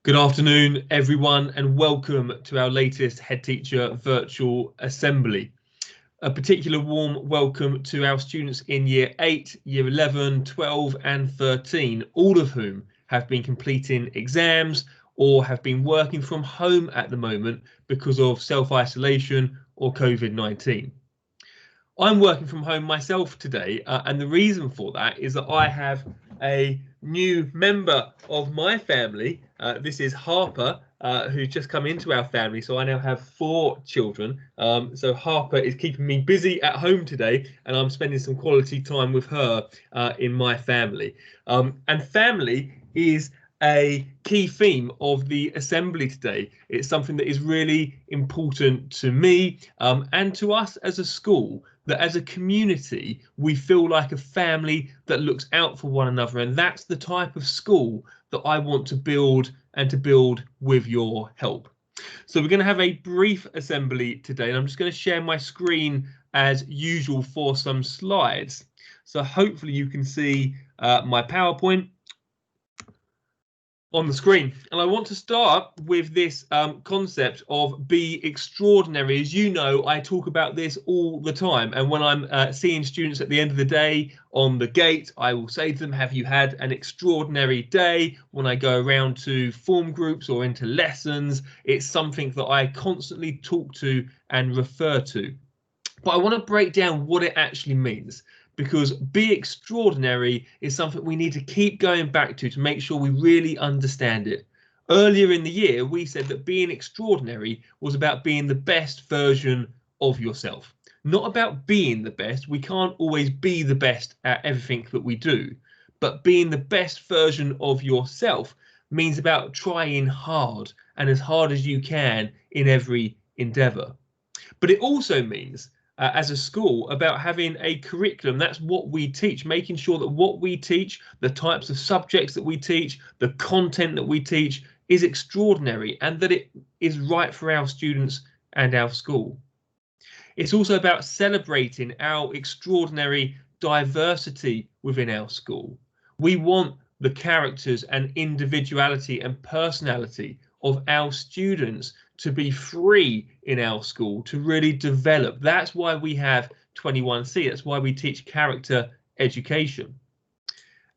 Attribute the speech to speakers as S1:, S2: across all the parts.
S1: Good afternoon, everyone, and welcome to our latest Headteacher virtual assembly. A particular warm welcome to our students in Year 8, Year 11, 12 and 13, all of whom have been completing exams or have been working from home at the moment because of self-isolation or COVID-19. I'm working from home myself today, and the reason for that is that I have a new member of my family. This is Harper, who's just come into our family. So I now have 4 children. So Harper is keeping me busy at home today, and I'm spending some quality time with her in my family. And family is a key theme of the assembly today. It's something that is really important to me and to us as a school, that as a community we feel like a family that looks out for one another, and that's the type of school that I want to build, and to build with your help. So we're going to have a brief assembly today, and I'm just going to share my screen as usual for some slides. So hopefully you can see my PowerPoint on the screen. And I want to start with this concept of be extraordinary. As you know, I talk about this all the time. And when I'm seeing students at the end of the day on the gate, I will say to them, have you had an extraordinary day? When I go around to form groups or into lessons, it's something that I constantly talk to and refer to. But I want to break down what it actually means, because be extraordinary is something we need to keep going back to make sure we really understand it. Earlier in the year, we said that being extraordinary was about being the best version of yourself, not about being the best. We can't always be the best at everything that we do, but being the best version of yourself means about trying hard and as hard as you can in every endeavour. But it also means as a school about having a curriculum. That's what we teach, making sure that what we teach, the types of subjects that we teach, the content that we teach is extraordinary, and that it is right for our students and our school. It's also about celebrating our extraordinary diversity within our school. We want the characters and individuality and personality of our students to be free in our school, to really develop. That's why we have 21C. That's why we teach character education.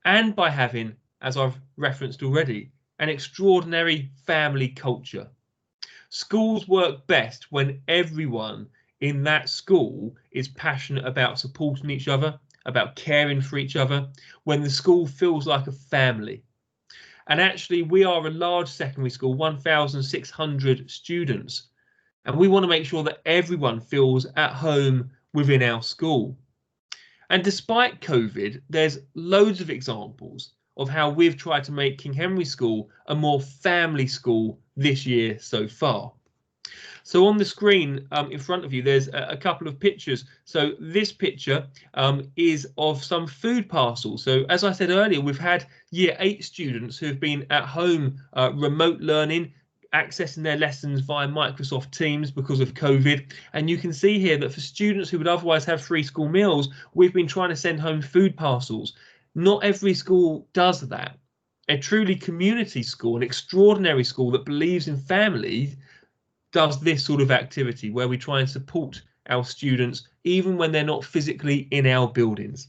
S1: And by having, as I've referenced already, an extraordinary family culture. Schools work best when everyone in that school is passionate about supporting each other, about caring for each other, when the school feels like a family. And actually, we are a large secondary school, 1,600 students, and we want to make sure that everyone feels at home within our school. And despite COVID, there's loads of examples of how we've tried to make King Henry School a more family school this year so far. So on the screen in front of you, there's a couple of pictures. So this picture is of some food parcels. So as I said earlier, we've had Year 8 students who've been at home remote learning, accessing their lessons via Microsoft Teams because of COVID. And you can see here that for students who would otherwise have free school meals, we've been trying to send home food parcels. Not every school does that. A truly community school, an extraordinary school that believes in families, does this sort of activity where we try and support our students even when they're not physically in our buildings.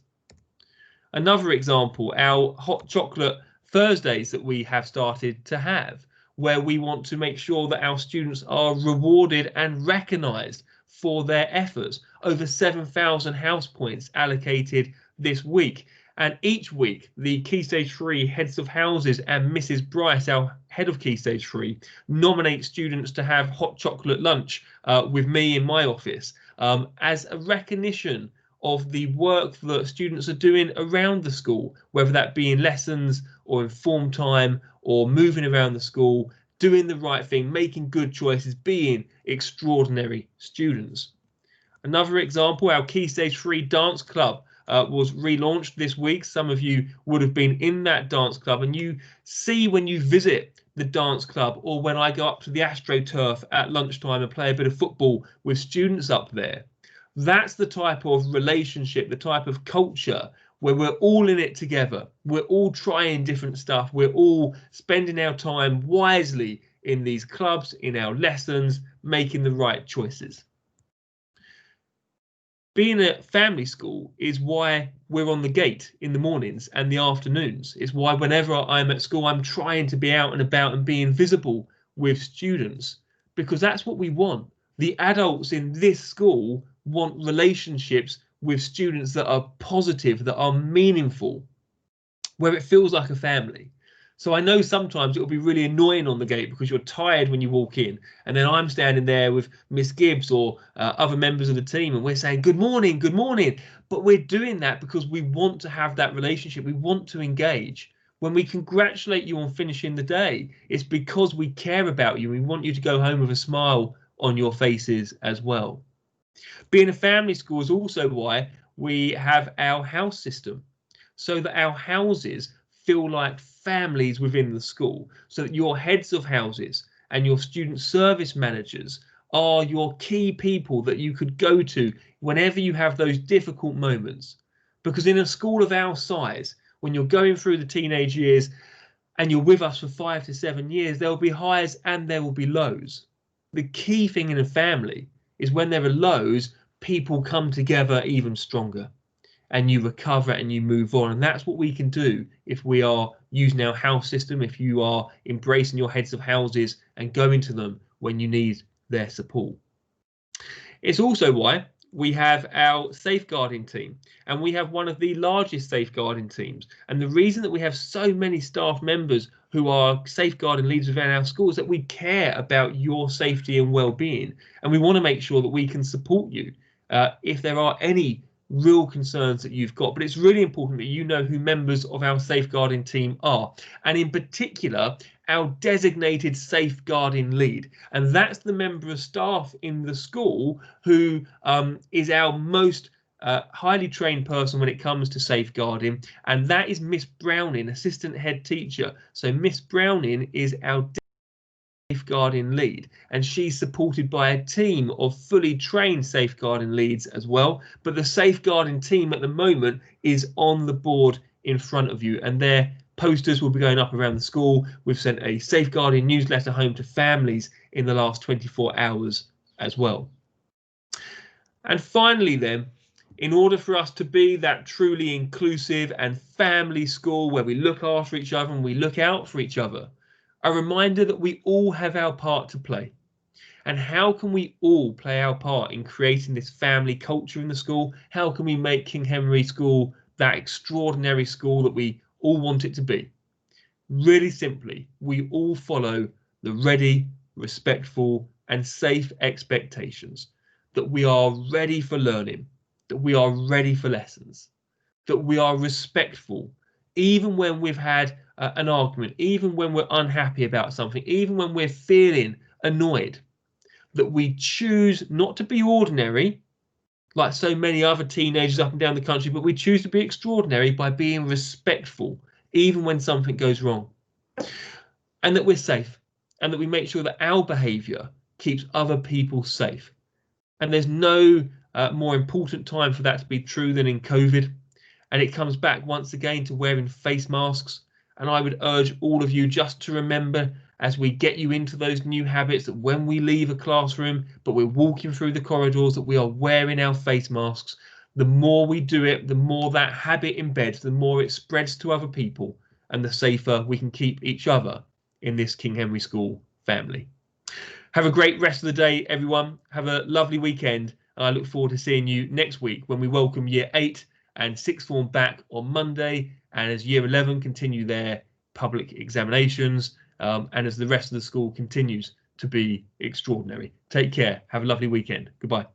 S1: Another example, our hot chocolate Thursdays that we have started to have, where we want to make sure that our students are rewarded and recognised for their efforts. Over 7,000 house points allocated this week. And each week, the Key Stage 3 heads of houses and Mrs. Bryce, our head of Key Stage 3, nominate students to have hot chocolate lunch with me in my office as a recognition of the work that students are doing around the school, whether that be in lessons or in form time or moving around the school, doing the right thing, making good choices, being extraordinary students. Another example, our Key Stage 3 dance club was relaunched this week. Some of you would have been in that dance club, and you see when you visit the dance club or when I go up to the AstroTurf at lunchtime and play a bit of football with students up there. That's the type of relationship, the type of culture where we're all in it together. We're all trying different stuff. We're all spending our time wisely in these clubs, in our lessons, making the right choices. Being a family school is why we're on the gate in the mornings and the afternoons. It's why whenever I'm at school, I'm trying to be out and about and being visible with students, because that's what we want. The adults in this school want relationships with students that are positive, that are meaningful, where it feels like a family. So I know sometimes it'll be really annoying on the gate because you're tired when you walk in, and then I'm standing there with Miss Gibbs or other members of the team, and we're saying good morning, good morning. But we're doing that because we want to have that relationship. We want to engage. When we congratulate you on finishing the day, it's because we care about you. We want you to go home with a smile on your faces as well. Being a family school is also why we have our house system, so that our houses feel like families within the school, so that your heads of houses and your student service managers are your key people that you could go to whenever you have those difficult moments. Because in a school of our size, when you're going through the teenage years and you're with us for 5 to 7 years, there will be highs and there will be lows. The key thing in a family is when there are lows, people come together even stronger, and you recover and you move on. And that's what we can do if we are using our house system, if you are embracing your heads of houses and going to them when you need their support. It's also why we have our safeguarding team, and we have one of the largest safeguarding teams. And the reason that we have so many staff members who are safeguarding leaders within our schools is that we care about your safety and well-being, and we want to make sure that we can support you if there are any real concerns that you've got. But it's really important that you know who members of our safeguarding team are, and in particular our designated safeguarding lead, and that's the member of staff in the school who is our most highly trained person when it comes to safeguarding, and that is Miss Browning, assistant head teacher. So Miss Browning is our safeguarding lead, and she's supported by a team of fully trained safeguarding leads as well. But the safeguarding team at the moment is on the board in front of you, and their posters will be going up around the school. We've sent a safeguarding newsletter home to families in the last 24 hours as well. And finally then, in order for us to be that truly inclusive and family school where we look after each other and we look out for each other, a reminder that we all have our part to play. And how can we all play our part in creating this family culture in the school? How can we make King Henry School that extraordinary school that we all want it to be? Really simply, we all follow the ready, respectful and safe expectations, that we are ready for learning, that we are ready for lessons, that we are respectful, even when we've had an argument, even when we're unhappy about something, even when we're feeling annoyed, that we choose not to be ordinary like so many other teenagers up and down the country, but we choose to be extraordinary by being respectful, even when something goes wrong. And that we're safe, and that we make sure that our behaviour keeps other people safe. And there's no more important time for that to be true than in COVID. And it comes back once again to wearing face masks. And I would urge all of you just to remember, as we get you into those new habits, that when we leave a classroom, but we're walking through the corridors, that we are wearing our face masks. The more we do it, the more that habit embeds, the more it spreads to other people, and the safer we can keep each other in this King Henry School family. Have a great rest of the day, everyone. Have a lovely weekend. And I look forward to seeing you next week when we welcome Year 8 and Sixth Form back on Monday. And as Year 11 continue their public examinations, and as the rest of the school continues to be extraordinary. Take care. Have a lovely weekend. Goodbye.